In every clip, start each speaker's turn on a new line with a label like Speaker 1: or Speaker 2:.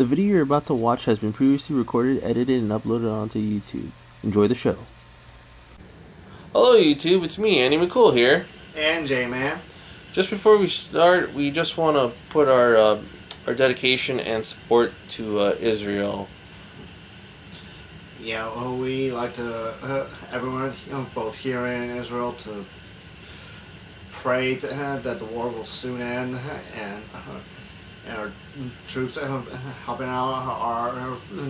Speaker 1: The video you're about to watch has been previously recorded, edited, and uploaded onto YouTube. Enjoy the show.
Speaker 2: Hello YouTube, it's me, Andy McCool here.
Speaker 3: And J-Man.
Speaker 2: Just before we start, we just want to put our dedication and support to Israel.
Speaker 3: Yeah, well, we like to, everyone, both here in Israel, to pray that the war will soon end, and our troops helping out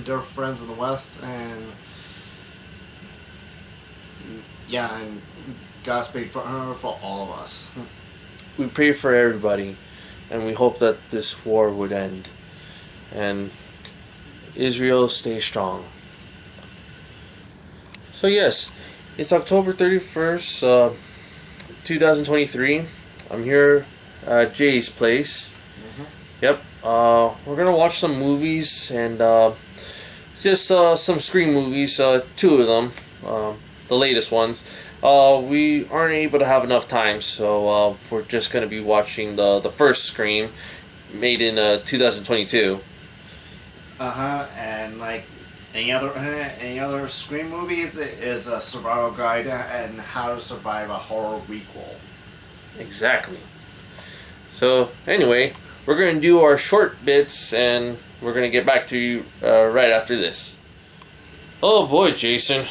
Speaker 3: their friends in the West, and yeah, and Godspeed for all of us.
Speaker 2: We pray for everybody, and we hope that this war would end, and Israel stay strong. So yes, it's October 31st, 2023. I'm here at Jay's place. Yep, we're gonna watch some movies, and just some Scream movies, two of them, the latest ones. We aren't able to have enough time, so we're just gonna be watching the first Scream, made in 2022.
Speaker 3: And like any other Scream movies is a survival guide and how to survive a horror requel.
Speaker 2: Exactly. So anyway, we're going to do our short bits, and we're going to get back to you right after this. Oh boy, Jason.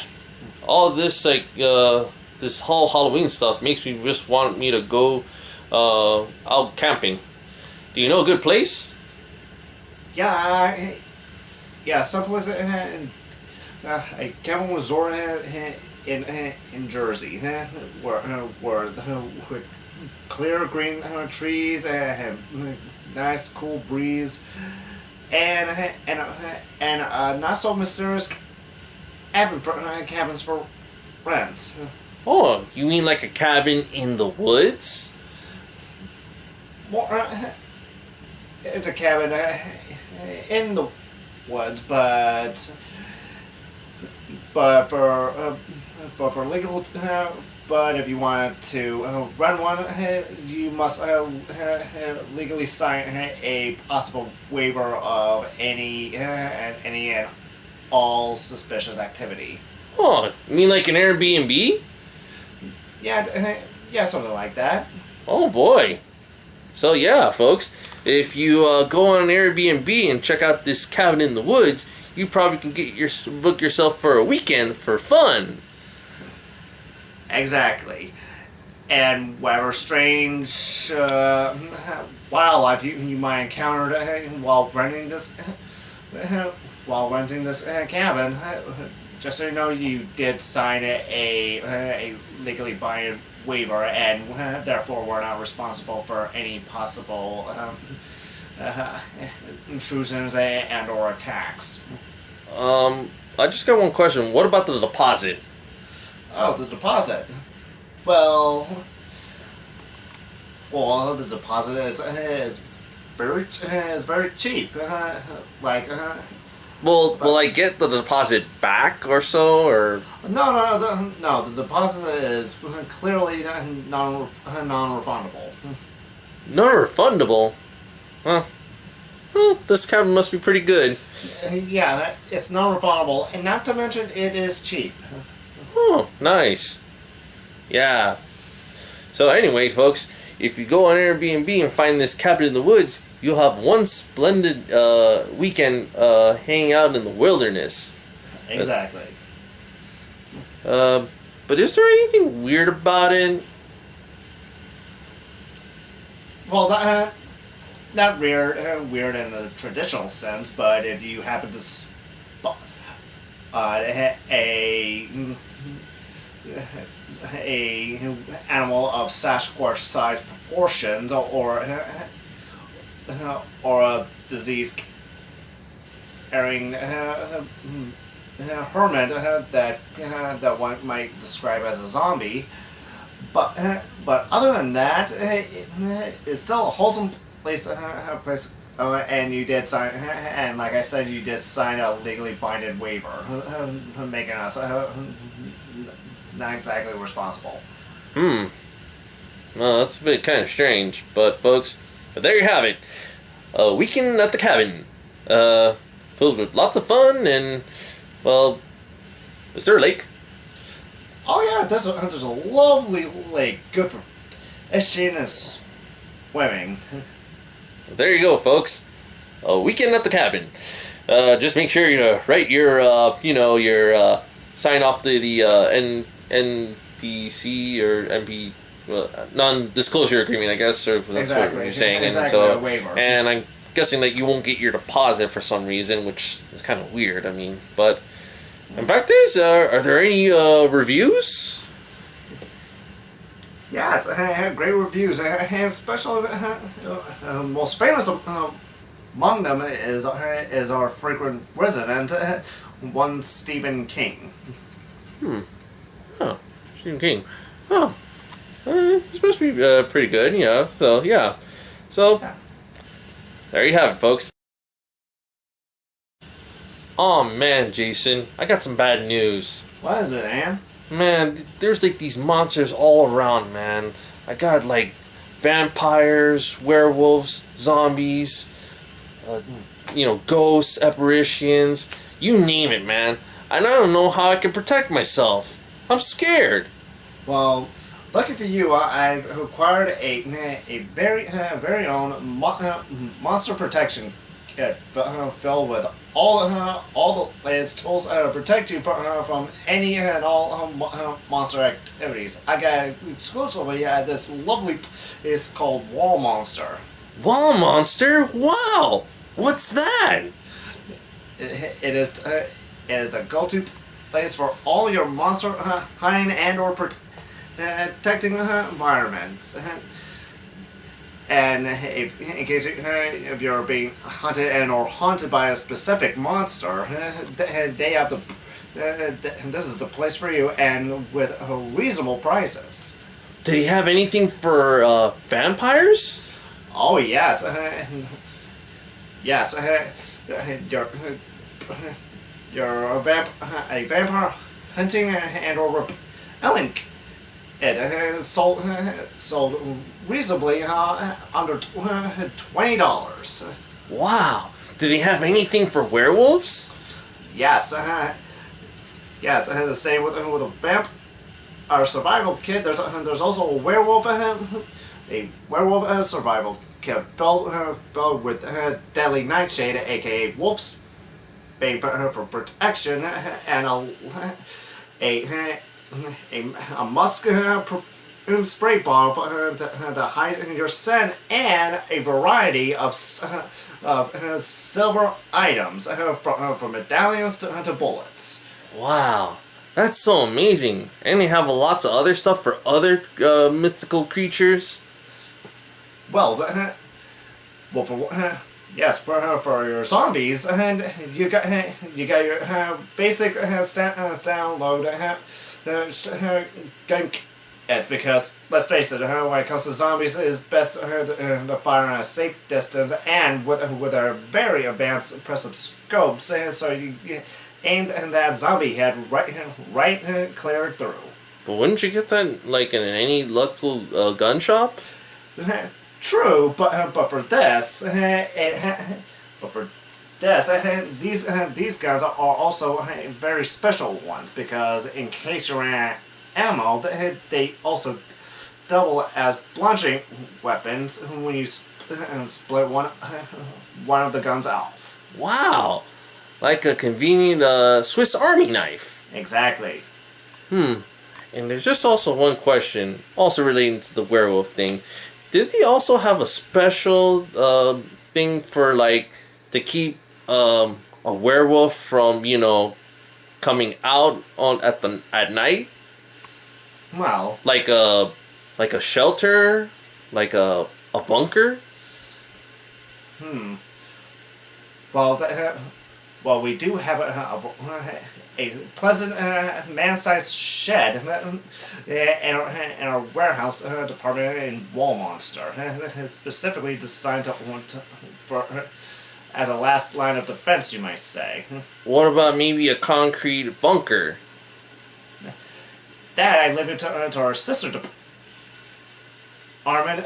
Speaker 2: All this, this whole Halloween stuff makes me just want me to go out camping. Do you know a good place?
Speaker 3: Yeah, someplace Kevon Resort in Jersey, where with clear green trees and nice cool breeze, and not so mysterious cabins for rent.
Speaker 2: Oh, you mean like a cabin in the woods?
Speaker 3: Well, it's a cabin in the woods, but for legal. But if you want to run one, you must legally sign a possible waiver of any and all suspicious activity.
Speaker 2: Oh, you mean like an Airbnb?
Speaker 3: Yeah, something like that.
Speaker 2: Oh boy. So yeah, folks, if you go on an Airbnb and check out this cabin in the woods, you probably can book yourself for a weekend for fun.
Speaker 3: Exactly. And whatever strange wildlife you might encounter while renting this cabin, just so you know, you did sign a legally binding waiver, and therefore we're not responsible for any possible intrusions and or attacks.
Speaker 2: I just got one question. What about the deposit?
Speaker 3: Oh, the deposit. Well, the deposit is very cheap.
Speaker 2: Will I get the deposit back or so, or?
Speaker 3: No. The deposit is clearly non-refundable.
Speaker 2: Non-refundable? Huh. Well, this cabin must be pretty good.
Speaker 3: Yeah, it's non-refundable, and not to mention it is cheap.
Speaker 2: Oh, nice. Yeah. So anyway, folks, if you go on Airbnb and find this cabin in the woods, you'll have one splendid weekend hanging out in the wilderness.
Speaker 3: Exactly.
Speaker 2: But is there anything weird about it?
Speaker 3: Well, not weird in the traditional sense, but if you happen to spot a animal of Sasquatch-sized proportions, or a disease carrying hermit that one might describe as a zombie, but other than that, it's still a wholesome place. And you did sign, and like I said, you did sign a legally binding waiver, making us not exactly responsible.
Speaker 2: Well, that's a bit kind of strange, but folks, there you have it. A weekend at the cabin. filled with lots of fun and, well, is there a lake?
Speaker 3: Oh yeah, there's a lovely lake, good for fishing and swimming.
Speaker 2: There you go, folks. A weekend at the cabin. Just make sure you write your, sign off the NPC or MP, non-disclosure agreement, I guess, or that's what you're saying.
Speaker 3: Exactly,
Speaker 2: and
Speaker 3: a waiver.
Speaker 2: And I'm guessing that you won't get your deposit for some reason, which is kind of weird. I mean, but in fact are there any reviews?
Speaker 3: Yes, I had great reviews. Especially most famous among them is our frequent resident, one Stephen King.
Speaker 2: Oh, Stephen King. Oh, it's supposed to be pretty good, yeah. So yeah,
Speaker 3: Yeah.
Speaker 2: There you have it, folks. Oh man, Jason, I got some bad news.
Speaker 3: What is it, Ann?
Speaker 2: Man, there's like these monsters all around, man. I got like vampires, werewolves, zombies, ghosts, apparitions, you name it, man. And I don't know how I can protect myself. I'm scared.
Speaker 3: Well, lucky for you, I acquired a very own monster protection kit filled with all the its tools to protect you from any and all monster activities. I got exclusively this lovely place called Wall Monster.
Speaker 2: Wall Monster? Wow! What's that?
Speaker 3: It is a go-to place for all your monster hiding and or protecting environments. And in case if you're being hunted and or haunted by a specific monster, they have this is the place for you, and with reasonable prices.
Speaker 2: Did he have anything for vampires?
Speaker 3: Oh yes, yes. You're a vampire hunting and or repelling. It sold reasonably under $20.
Speaker 2: Wow. Did he have anything for werewolves?
Speaker 3: Yes, yes. The same with a vamp. Our survival kit. There's also a werewolf. A werewolf survival kit filled with deadly nightshade, aka wolf's bane for protection, and a musk perfume spray bottle to hide your scent, and a variety of silver items from medallions to bullets.
Speaker 2: Wow, that's so amazing. And they have lots of other stuff for other mythical creatures.
Speaker 3: Well, yes, for your zombies, and you got your basic download game. It's because, let's face it, when it comes to zombies, it's best to fire on a safe distance and with a very advanced impressive scopes, so you aim that zombie head right clear through.
Speaker 2: But wouldn't you get that like in any local gun shop?
Speaker 3: True, but for this, these guns are also very special ones, because in case you ran out of ammo, they also double as bludgeoning weapons when you split one of the guns off.
Speaker 2: Wow, like a convenient Swiss Army knife.
Speaker 3: Exactly.
Speaker 2: And there's just also one question, also relating to the werewolf thing. Did they also have a special thing for like to keep a werewolf from coming out at night?
Speaker 3: Well,
Speaker 2: like a shelter, like a bunker.
Speaker 3: Well, we do have a pleasant man-sized shed in our warehouse department in Wall Monster, specifically designed for as a last line of defense, you might say.
Speaker 2: What about maybe a concrete bunker?
Speaker 3: That I live into our sister Armored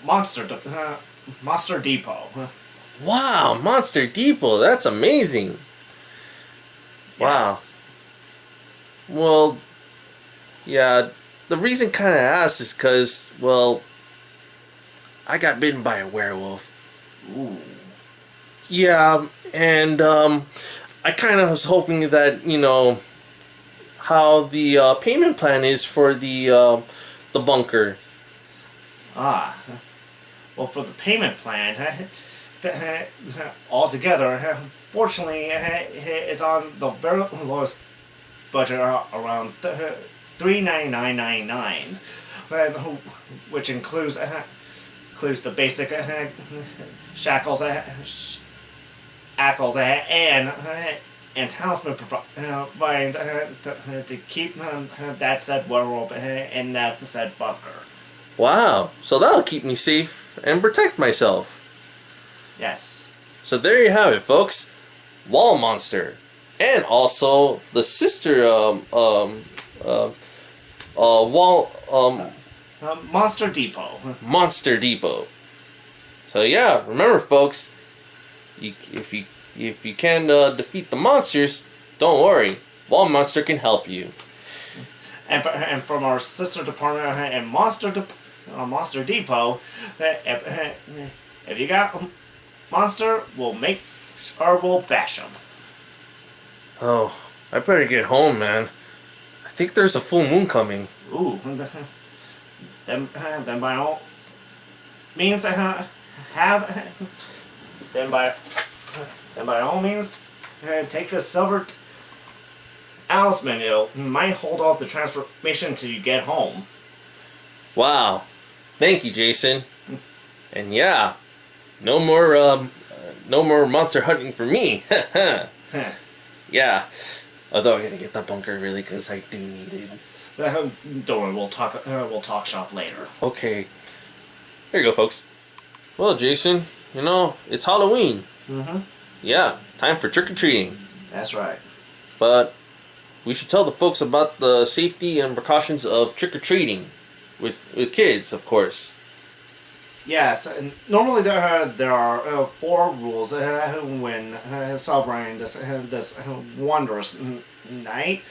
Speaker 3: Monster Depot.
Speaker 2: Wow, Monster Depot. That's amazing. Wow.
Speaker 3: Yes.
Speaker 2: Well, yeah. The reason kind of asked is because, well, I got bitten by a werewolf.
Speaker 3: Ooh.
Speaker 2: Yeah, and I kind of was hoping that, how the payment plan is for the bunker.
Speaker 3: Ah. Well, for the payment plan, altogether, fortunately, it's on the very lowest budget, around $399.99, which includes the basic shackles, ackles, and talisman providing to keep that said werewolf in that said bunker.
Speaker 2: Wow, so that'll keep me safe and protect myself.
Speaker 3: Yes.
Speaker 2: So there you have it, folks. Wall Monster. And also the sister,
Speaker 3: Monster Depot.
Speaker 2: Monster Depot. So yeah, remember, folks, if you can defeat the monsters, don't worry. Wall Monster can help you.
Speaker 3: And from our sister department and Monster Depot, if you got monster, we'll bash them.
Speaker 2: Oh, I better get home, man. I think there's a full moon coming.
Speaker 3: Ooh, then by all means then by all means take the silver talisman. It might hold off the transformation until you get home.
Speaker 2: Wow, thank you, Jason. And yeah, no more monster hunting for me. Yeah, although I gotta get that bunker really, because I do need it.
Speaker 3: Don't worry, we'll talk shop later.
Speaker 2: Okay, here you go, folks. Well, Jason, it's Halloween.
Speaker 3: Mm-hmm.
Speaker 2: Yeah, time for trick-or-treating.
Speaker 3: That's right.
Speaker 2: But we should tell the folks about the safety and precautions of trick-or-treating with kids, of course.
Speaker 3: Yes, and normally there are 4 rules when celebrating this wondrous night,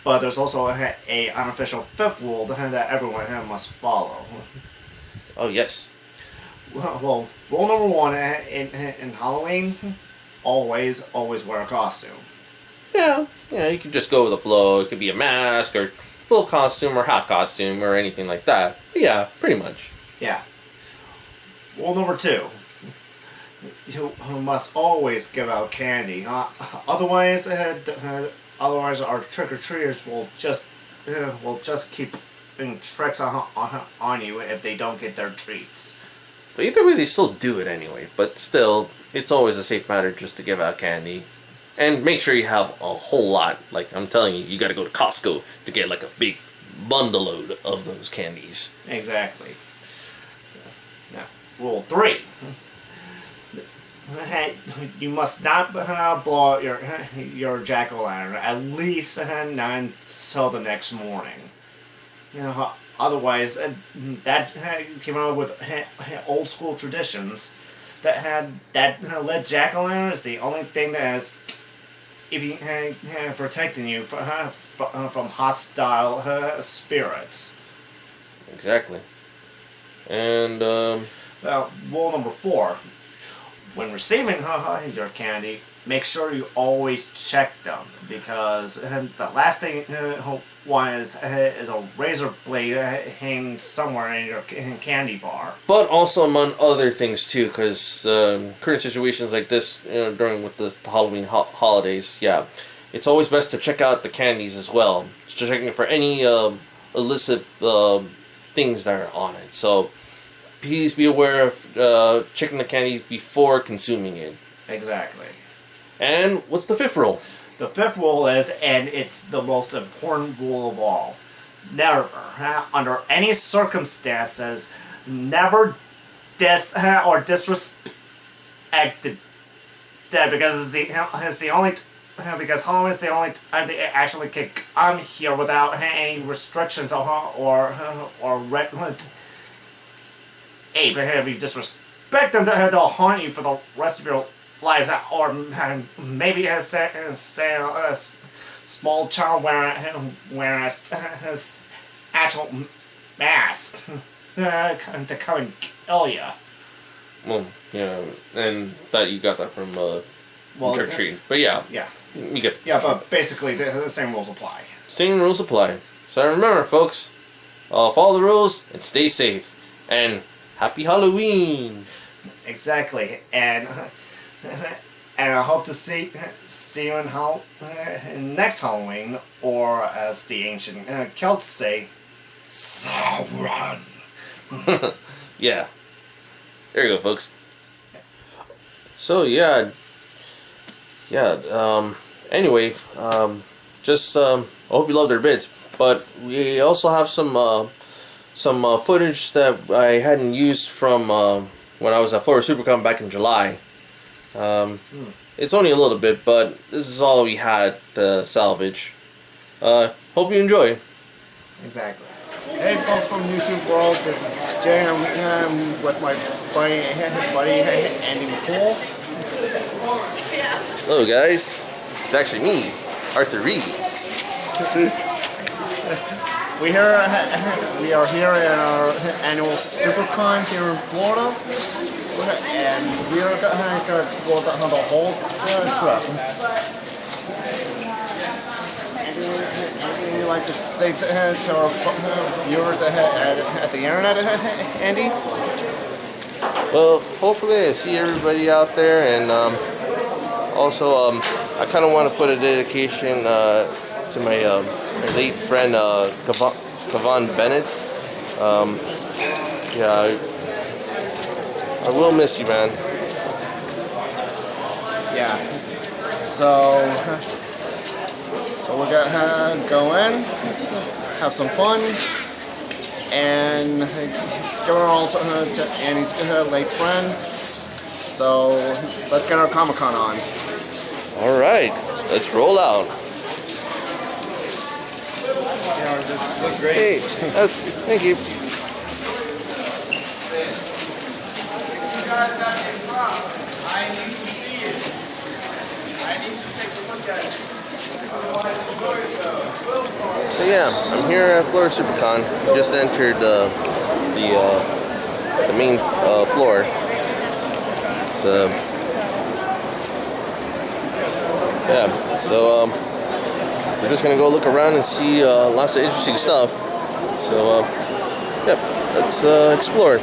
Speaker 3: but there's also a unofficial 5th rule that everyone must follow.
Speaker 2: Oh yes.
Speaker 3: Well, rule number 1 in Halloween: always wear a costume.
Speaker 2: Yeah, you can just go with the flow. It could be a mask or full costume or half costume or anything like that. But yeah, pretty much.
Speaker 3: Yeah. Rule number 2: you must always give out candy. Otherwise our trick-or-treaters will just keep playing tricks on you if they don't get their treats.
Speaker 2: But either way, they still do it anyway. But still, it's always a safe matter just to give out candy. And make sure you have a whole lot. Like I'm telling you, you gotta go to Costco to get like a big bundle load of those candies.
Speaker 3: Exactly. Now, rule 3: you must not blow out your jack-o'-lantern at least not until the next morning. Otherwise, that came out with old school traditions that led jack-o'-lantern is the only thing that has protecting you from hostile spirits.
Speaker 2: Exactly. And
Speaker 3: Well, rule number 4: when receiving your candy, make sure you always check them, because the last thing you want is a razor blade hanging somewhere in your candy bar.
Speaker 2: but also among other things too, because current situations like this, during with the Halloween holidays, yeah, it's always best to check out the candies as well, checking for any illicit things that are on it. So please be aware of checking the candies before consuming it.
Speaker 3: Exactly.
Speaker 2: And what's the 5th rule?
Speaker 3: The 5th rule is, and it's the most important rule of all: never, under any circumstances, never disrespect the dead, because it's the only because Halloween is the only time they actually can come here without any restrictions or if you disrespect expect them to haunt you for the rest of your lives, or maybe as a small child wearing a actual mask to come and kill you.
Speaker 2: Well, yeah, and that you got that from trick or treating. But yeah, you get.
Speaker 3: Yeah, but basically the same rules apply.
Speaker 2: Same rules apply. So remember, folks, follow the rules and stay safe. And happy Halloween!
Speaker 3: Exactly, and I hope to see you in next Halloween, or as the ancient Celts say, Sauron.
Speaker 2: Yeah. There you go, folks. So anyway, just I hope you loved our bits, but we also have some footage that I hadn't used from when I was at Florida Supercon back in July. It's only a little bit, but this is all we had to salvage. Hope you enjoy.
Speaker 3: Exactly. Hey folks from YouTube world, this is Jay. I'm with my buddy Andy McCool.
Speaker 2: Hello guys, it's actually me, Arthur Reeds.
Speaker 3: We are here at our annual Supercon here in Florida, and we are going to explore the whole trip. Anything you'd like to say to our viewers at the internet, Andy?
Speaker 2: Well, hopefully I see everybody out there, and also I kind of want to put a dedication to my late friend Kevon Bennett. I will miss you, man.
Speaker 3: Yeah. So we're gonna go in, have some fun, and give it all to Andy's late friend. So let's get our Comic-Con on.
Speaker 2: All right, let's roll out.
Speaker 3: Looks great.
Speaker 2: Hey, thank you.
Speaker 4: You guys got a prop. I need to see it. I need to take a look at it. Otherwise, enjoy yourself.
Speaker 2: So yeah, I'm here at Florida Supercon. Just entered the main floor. So yeah, so we're just gonna go look around and see lots of interesting stuff. So yep, let's explore.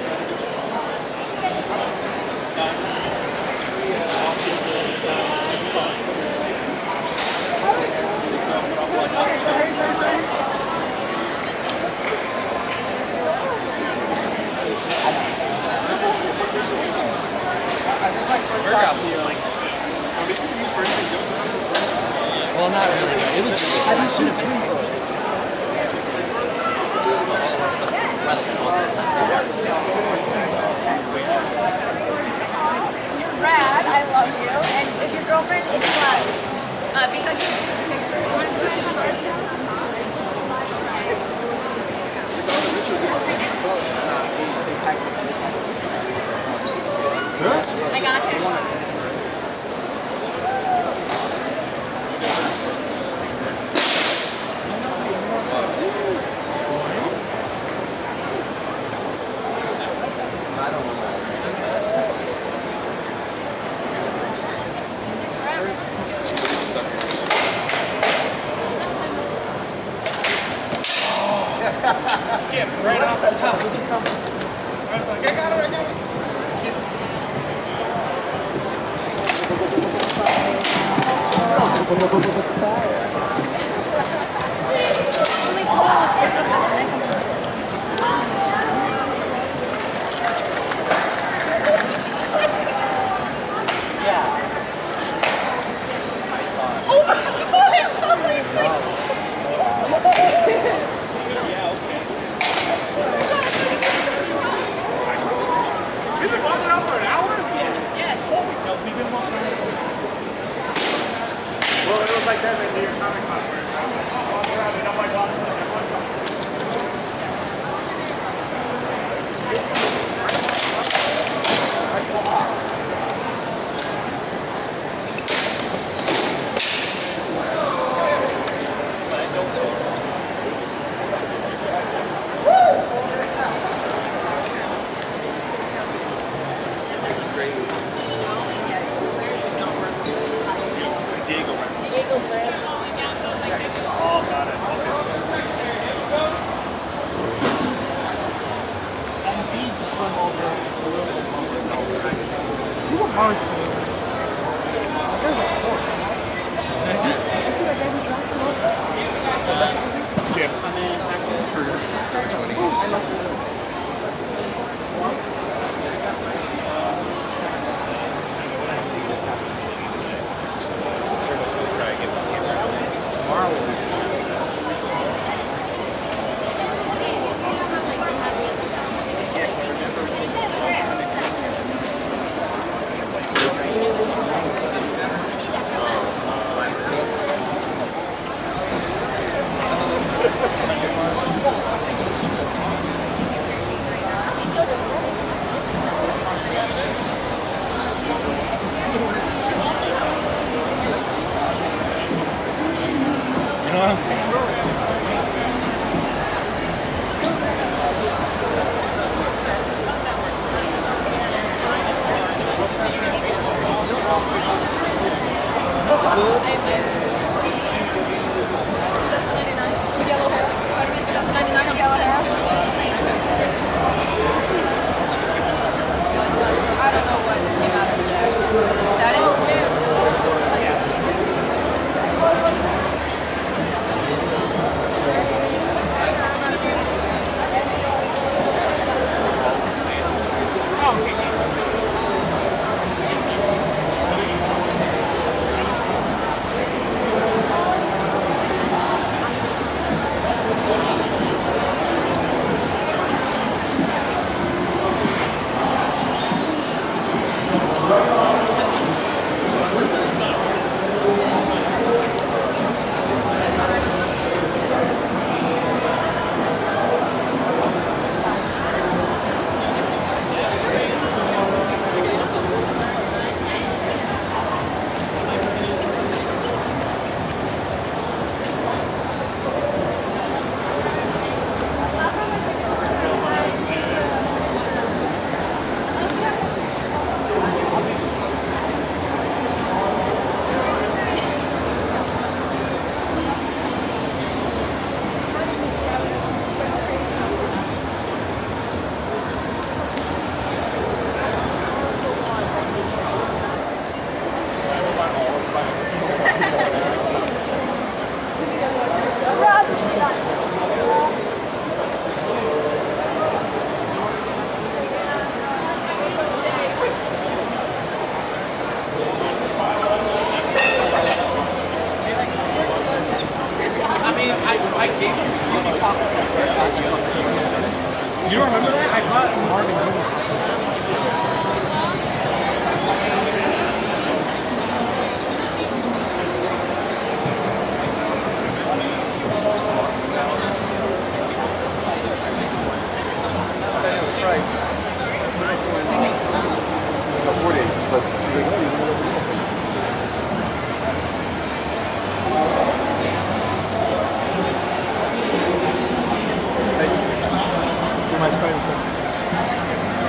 Speaker 5: Well, not really. It was. I should have been.
Speaker 6: You're rad. I love you. And if your girlfriend is loud, because I got him.
Speaker 4: Skip right off the top. I was like, I got it. Skip. You've been walking out for an hour?
Speaker 6: Yes.
Speaker 4: We've been walking out. Well, it was like that at your Comic-Con. Walk around and I'm like,
Speaker 7: He's a monster. That guy's a horse. Is he? You see that guy who dropped the horse? That's
Speaker 8: You don't remember that? I bought Marvin.
Speaker 7: My friend.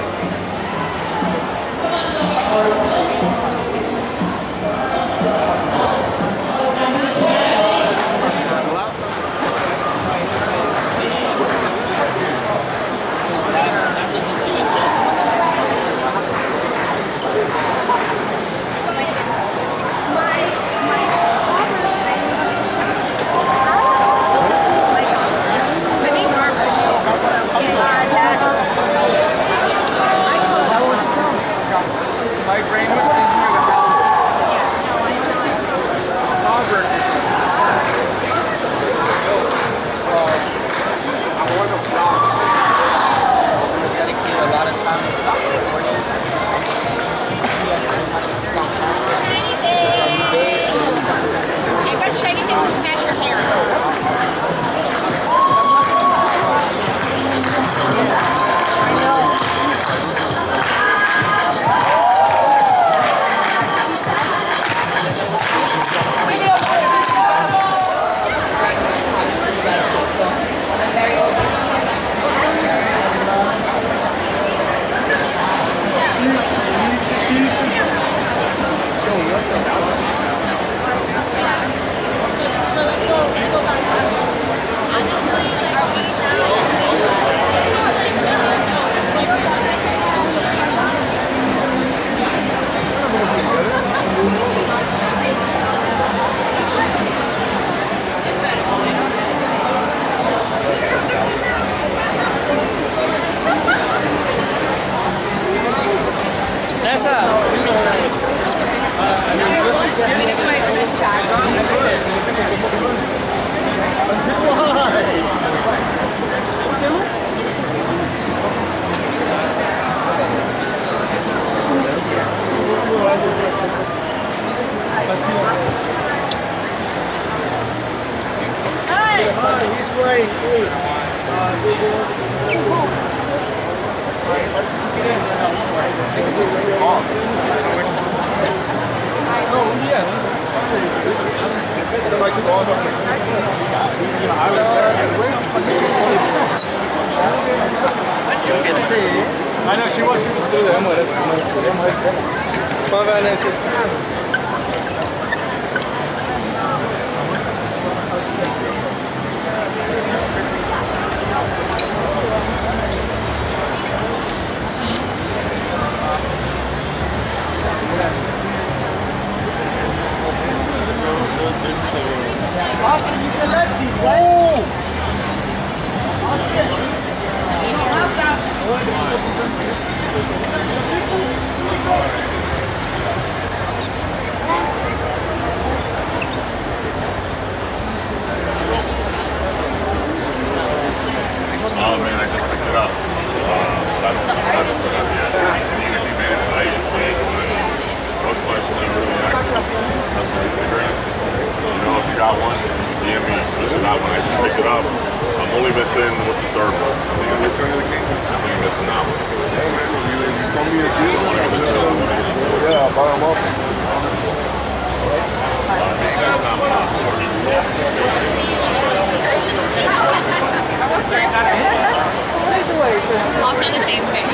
Speaker 8: I know she was through the MLS.
Speaker 7: Austin, you can let these, right? Austin, you don't have that.
Speaker 9: Oh man, I just picked it up. But I don't set it up yet. And even if he made it tonight, website's never really active. That's my Instagram. You know, if you got one, DM me. This is not one. I just picked it up. I'm only missing, what's the third one? I think I'm missing the king. I think I'm missing that one. Hey man, if you told me a deal, yeah, I'll buy them up.
Speaker 6: Also the same thing.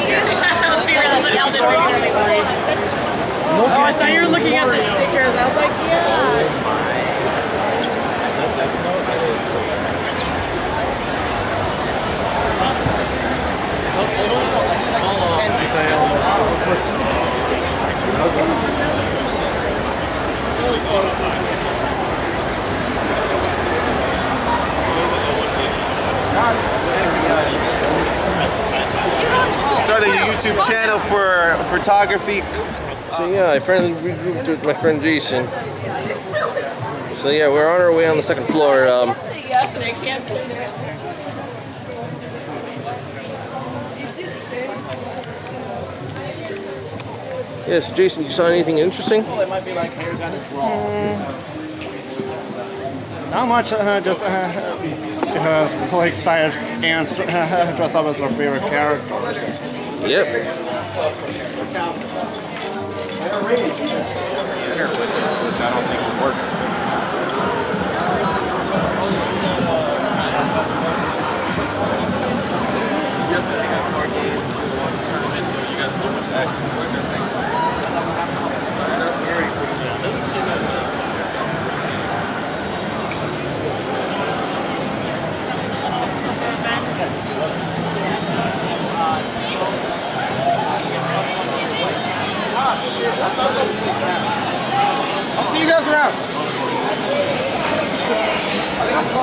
Speaker 6: Oh, I thought you were looking at the stickers. I was like, yeah.
Speaker 4: Started a YouTube channel for photography.
Speaker 2: So yeah, I regrouped with my friend Jason. So yeah, we're on our way on the second floor.
Speaker 6: Yes, and I can't say that.
Speaker 2: Yes, Jason, you saw anything interesting?
Speaker 3: Well, it might be like hairs on a draw. Not much, just really excited ants dress up as their favorite characters.
Speaker 2: Yep.
Speaker 9: I don't think it'll work.
Speaker 3: Shit, what's up with this match? I'll see you guys around. I think I saw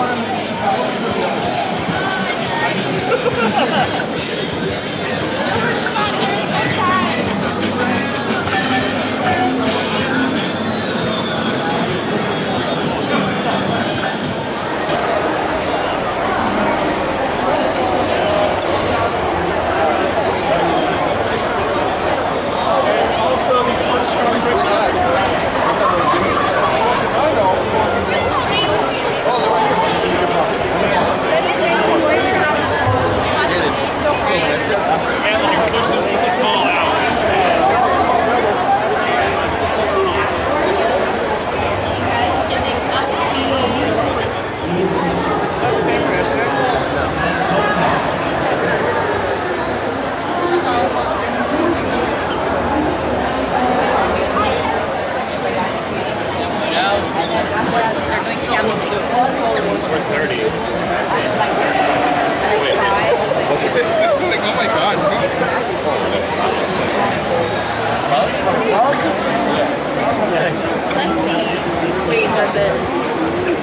Speaker 6: That's it. I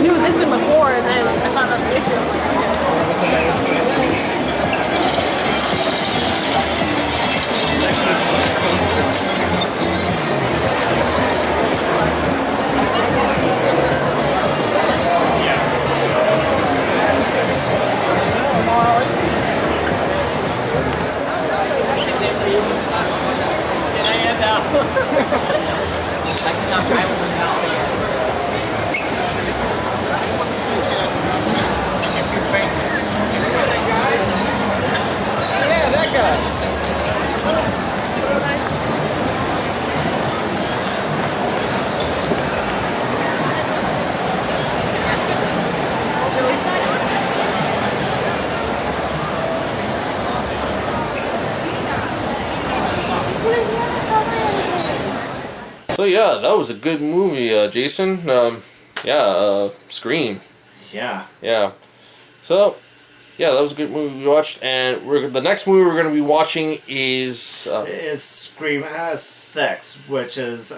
Speaker 6: knew this one before, and then I found out the issue.
Speaker 2: yeah, that was a good movie, Jason. Scream.
Speaker 3: Yeah.
Speaker 2: Yeah. So, yeah, that was a good movie we watched, and the next movie we're going to be watching is
Speaker 3: Scream 6, which is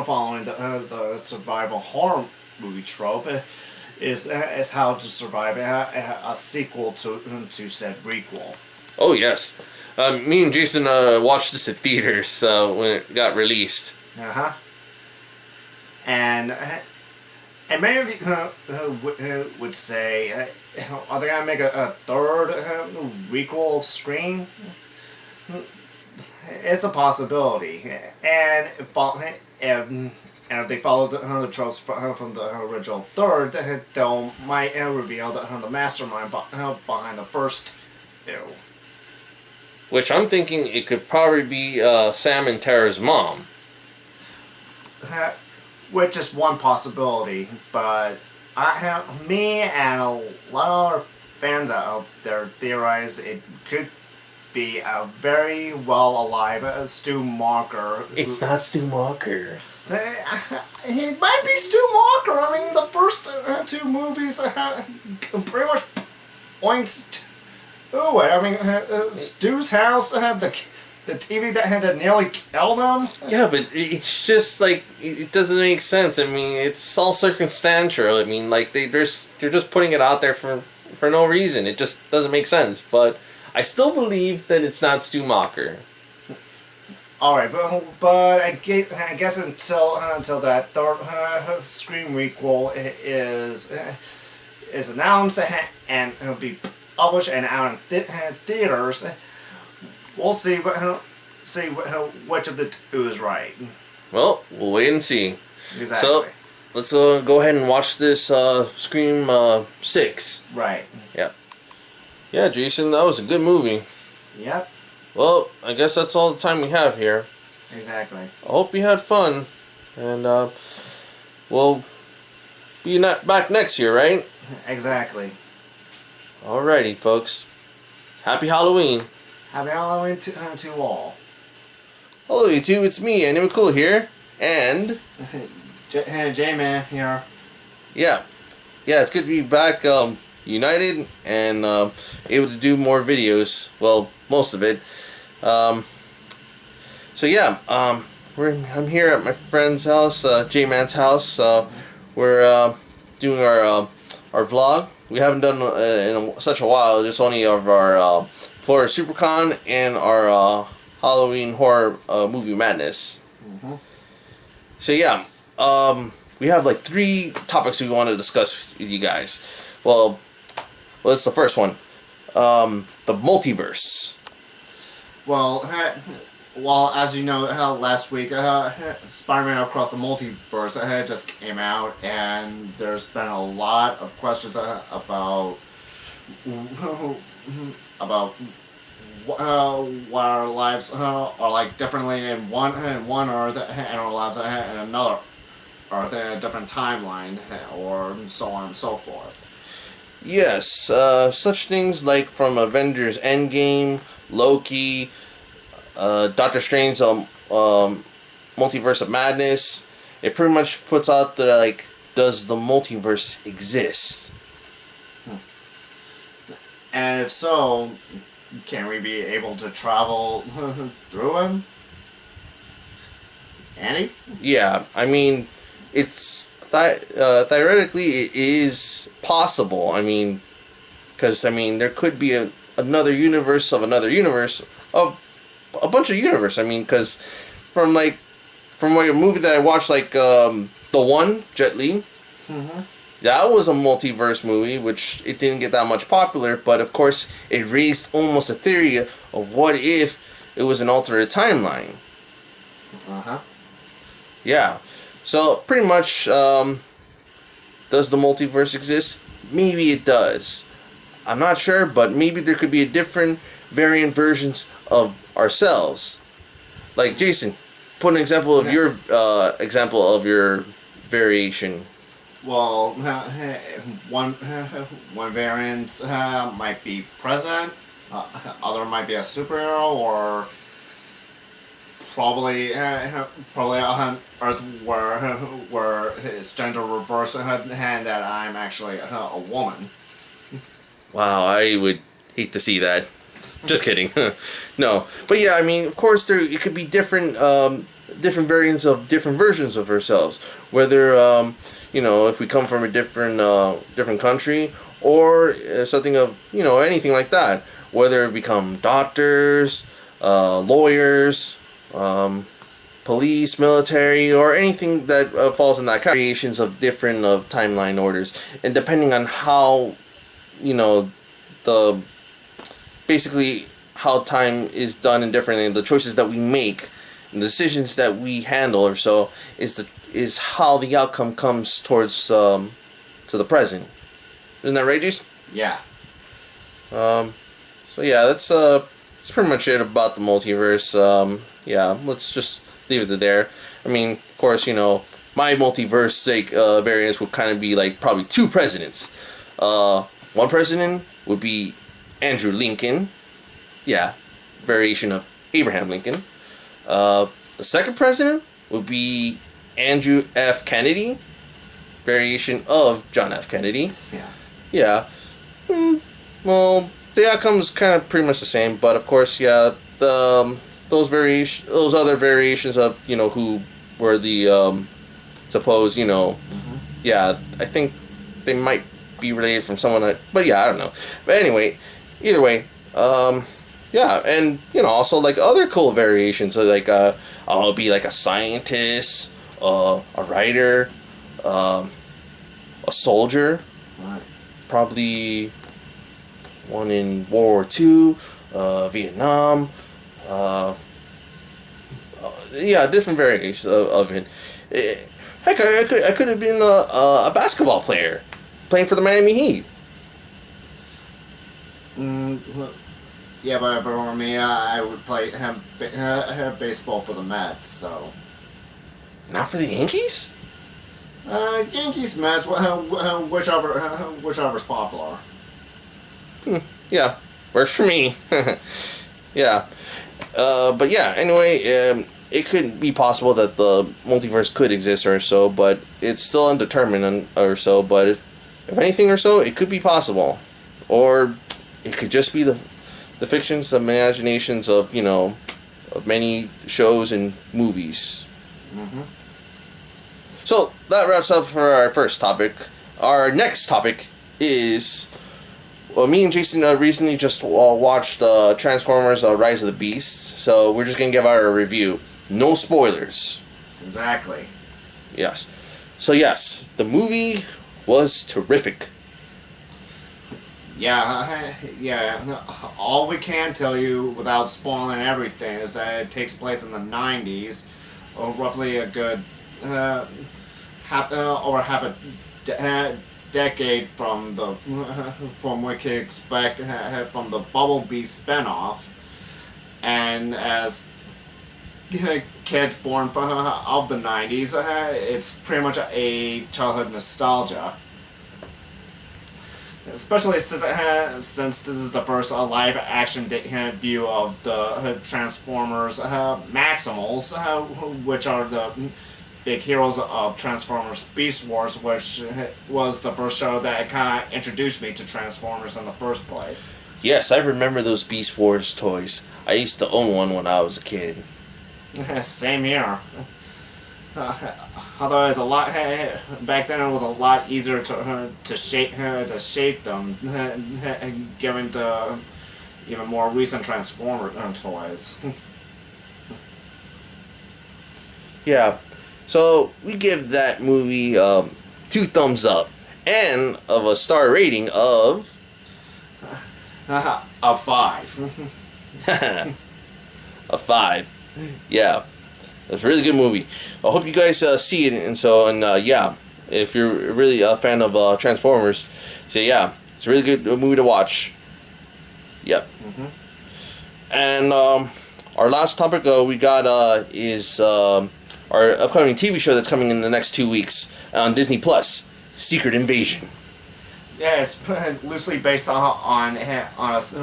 Speaker 3: following the survival horror movie trope. Is how to survive a sequel to said requel.
Speaker 2: Oh yes, me and Jason watched this at theaters when it got released.
Speaker 3: And many of you would say, are they gonna make a third requel of Scream? It's a possibility, and if they follow the tropes from the original third, they'll might reveal the mastermind behind the first two.
Speaker 2: Which I'm thinking it could probably be Sam and Tara's mom.
Speaker 3: Which is one possibility, but me and a lot of fans out there theorize it could be a very well alive Stu Marker.
Speaker 2: It's not Stu Marker.
Speaker 3: It might be Stu Marker. I mean, the first two movies pretty much points to it. I mean, Stu's house had the TV that had to nearly kill them.
Speaker 2: Yeah, but it's just like it doesn't make sense. I mean, it's all circumstantial. I mean, like they're just putting it out there for no reason. It just doesn't make sense. But I still believe that it's not Stu Macher.
Speaker 3: All right, but I guess until that third Scream requel is announced and will be published and out in theaters, we'll see which of the two is right.
Speaker 2: Well, we'll wait and see.
Speaker 3: Exactly.
Speaker 2: So let's go ahead and watch this Scream 6.
Speaker 3: Right.
Speaker 2: Yeah. Yeah, Jason, that was a good movie.
Speaker 3: Yep.
Speaker 2: Well, I guess that's all the time we have here.
Speaker 3: Exactly.
Speaker 2: I hope you had fun, and we'll be back next year, right?
Speaker 3: Exactly.
Speaker 2: Alrighty, folks. Happy Halloween.
Speaker 3: Happy Halloween to all.
Speaker 2: Hello, YouTube. It's me, Andy McCool here, and
Speaker 3: J-Man here.
Speaker 2: Yeah, it's good to be back, united and able to do more videos. Well, most of it. So yeah, I'm here at my friend's house, J-Man's house. We're doing our vlog. We haven't done in such a while. Just only of our Florida Supercon and our Halloween horror movie madness.
Speaker 3: Mm-hmm.
Speaker 2: So yeah, we have like 3 topics we want to discuss with you guys. Well, it's the first one, the multiverse.
Speaker 3: Well, as you know, last week, Spider-Man Across the Multiverse just came out, and there's been a lot of questions about what our lives are like differently in one Earth and our lives in another Earth in a different timeline, or so on and so forth.
Speaker 2: Yes, such things like from Avengers Endgame, Loki, Doctor Strange's Multiverse of Madness. It pretty much puts out the, like, does the multiverse exist?
Speaker 3: And if so, can we be able to travel through him? Andy?
Speaker 2: Yeah, I mean, it's theoretically it is possible. I mean, because there could be another universe of a bunch of universe. I mean, because from a movie that I watched, like The One, Jet Li.
Speaker 3: Mm-hmm.
Speaker 2: That was a multiverse movie, which it didn't get that much popular, but of course it raised almost a theory of what if it was an alternate timeline.
Speaker 3: Uh-huh.
Speaker 2: Yeah. So pretty much, does the multiverse exist? Maybe it does. I'm not sure, but maybe there could be a different variant versions of ourselves. Like Jason, put an example of your variation.
Speaker 3: Well, one variant might be present, other might be a superhero, or probably on Earth where it's gender reverse and that I'm actually a woman.
Speaker 2: Wow, I would hate to see that. Just kidding. No, but yeah, I mean, of course, it could be different variants of different versions of ourselves. Whether if we come from a different country, or something of anything like that. Whether it become doctors, lawyers, police, military, or anything that falls in that category. Variations of different timeline orders, and depending on how basically how time is done and different, and the choices that we make and the decisions that we handle or so is how the outcome comes towards to the present. Isn't that right, Jason?
Speaker 3: Yeah.
Speaker 2: So yeah, that's pretty much it about the multiverse. Yeah, let's just leave it there. I mean, of course, my multiverse variants would kind of be like probably two presidents. One president would be Andrew Lincoln. Yeah, variation of Abraham Lincoln. The second president would be Andrew F. Kennedy. Variation of John F. Kennedy. Yeah. Well, the outcome is kind of pretty much the same, but of course, yeah, those other variations of who were the supposed yeah, I think they might be related from someone but yeah, I don't know. But anyway, either way, yeah, and also like other cool variations, so like I'll be like a scientist, a writer, a soldier, probably one in World War II, Vietnam, yeah, different variations of it. Heck, I could have been a basketball player, playing for the Miami Heat.
Speaker 3: Yeah, but for me, I would have baseball for the Mets, so.
Speaker 2: Not for the Yankees?
Speaker 3: Yankees, Mets, whichever's popular.
Speaker 2: Yeah, works for me. Yeah. But yeah, anyway, it could be possible that the multiverse could exist or so, but it's still undetermined or so, but if anything or so, it could be possible. Or it could just be the fictions, the imaginations of, of many shows and movies. So, that wraps up for our first topic. Our next topic is... Well, me and Jason recently just watched Transformers Rise of the Beast, so we're just going to give our review. No spoilers.
Speaker 3: Exactly.
Speaker 2: Yes. So yes, the movie was terrific.
Speaker 3: Yeah. All we can tell you without spoiling everything is that it takes place in the 90s, or roughly a good half a decade from what we could expect from the Bumblebee spinoff, and as kids born of the 90s, it's pretty much a childhood nostalgia. Especially since this is the first live-action debut of the Transformers Maximals, which are the big heroes of Transformers Beast Wars, which was the first show that kind of introduced me to Transformers in the first place.
Speaker 2: Yes, I remember those Beast Wars toys. I used to own one when I was a kid.
Speaker 3: Same here. Although it's a lot back then, it was a lot easier to shape them, given the even more recent Transformer toys.
Speaker 2: Yeah, so we give that movie 2 thumbs up, and of a star rating of
Speaker 3: a 5.
Speaker 2: A 5. Yeah. It's a really good movie. I hope you guys see it, and yeah, if you're really a fan of Transformers, so yeah, it's a really good movie to watch. Yep. And our last topic we got is our upcoming TV show that's coming in the next 2 weeks on Disney Plus, Secret Invasion.
Speaker 3: Yeah, it's loosely based on a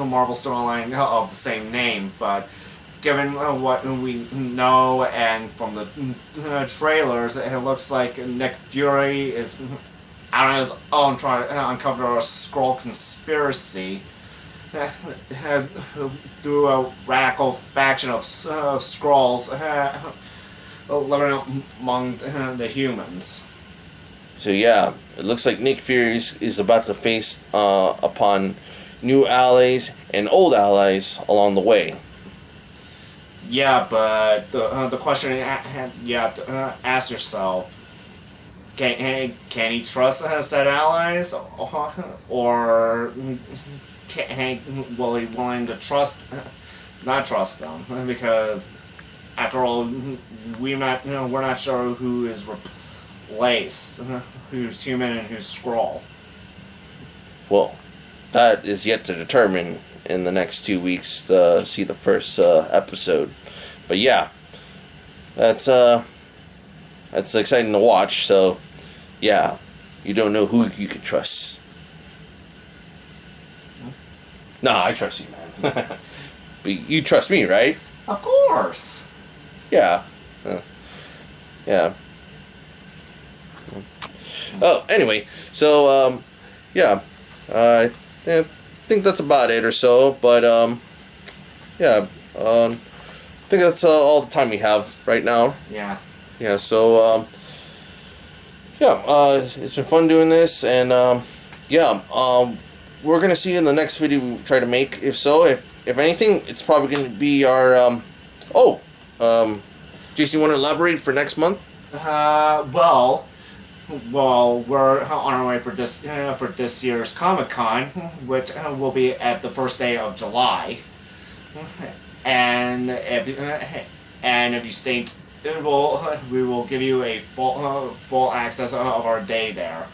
Speaker 3: Marvel storyline of the same name, but given what we know and from the trailers, it looks like Nick Fury is out on his own trying to uncover a Skrull conspiracy through a radical faction of Skrulls living among the humans.
Speaker 2: So yeah, it looks like Nick Fury is about to face upon new allies and old allies along the way.
Speaker 3: Yeah, but the question you have to ask yourself: Can he trust said allies, or will he willing to not trust them? Because after all, we're not sure who is replaced, who's human and who's Skrull.
Speaker 2: Well, that is yet to determine in the next 2 weeks to see the first episode. But yeah, that's exciting to watch. So yeah, you don't know who you can trust. No, I trust you, man. But you trust me, right?
Speaker 3: Of course.
Speaker 2: Yeah. Yeah. Oh, anyway, so yeah, I think that's about it or so. But yeah, I think that's all the time we have right now.
Speaker 3: Yeah.
Speaker 2: Yeah. So yeah, it's been fun doing this, and yeah, we're gonna see in the next video we try to make. If so, if anything, it's probably gonna be our Jason, you want to elaborate for next month?
Speaker 3: Well, we're on our way for this year's Comic-Con, which will be at the first day of July. And if you stay tuned, we will give you a full access of our day there.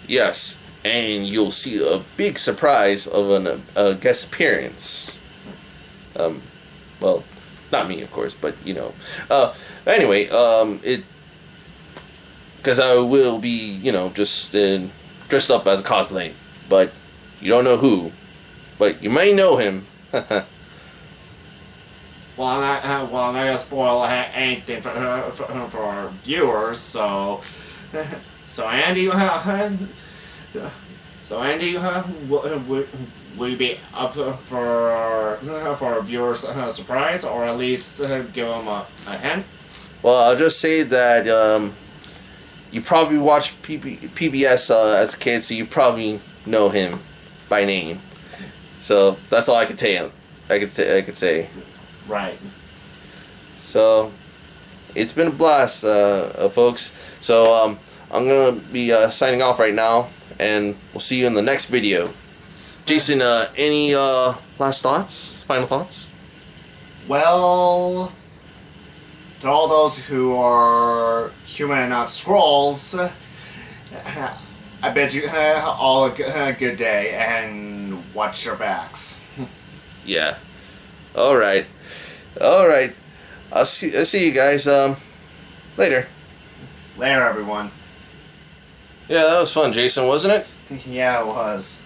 Speaker 2: Yes, and you'll see a big surprise of a guest appearance. Well, not me, of course, but you know. Anyway, because I will be, just dressed up as a cosplay, but you don't know who, but you may know him.
Speaker 3: Well, I'm not gonna spoil anything for our viewers. So Andy, will you be up for our viewers' surprise, or at least give them a hint?
Speaker 2: Well, I'll just say that you probably watched PBS as a kid, so you probably know him by name. So that's all I could tell you. I could say.
Speaker 3: Right.
Speaker 2: So it's been a blast, folks. So I'm gonna be signing off right now, and we'll see you in the next video. Jason, any last thoughts? Final thoughts?
Speaker 3: Well, to all those who are human and not Skrulls, I bid you all a good day and watch your backs.
Speaker 2: Yeah. All right. I'll see you guys later.
Speaker 3: Later, everyone.
Speaker 2: Yeah, that was fun, Jason, wasn't it?
Speaker 3: Yeah, it was.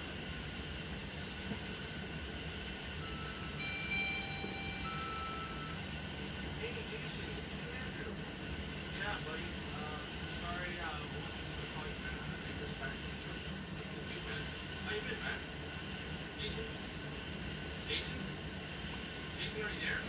Speaker 9: Jason, are you there?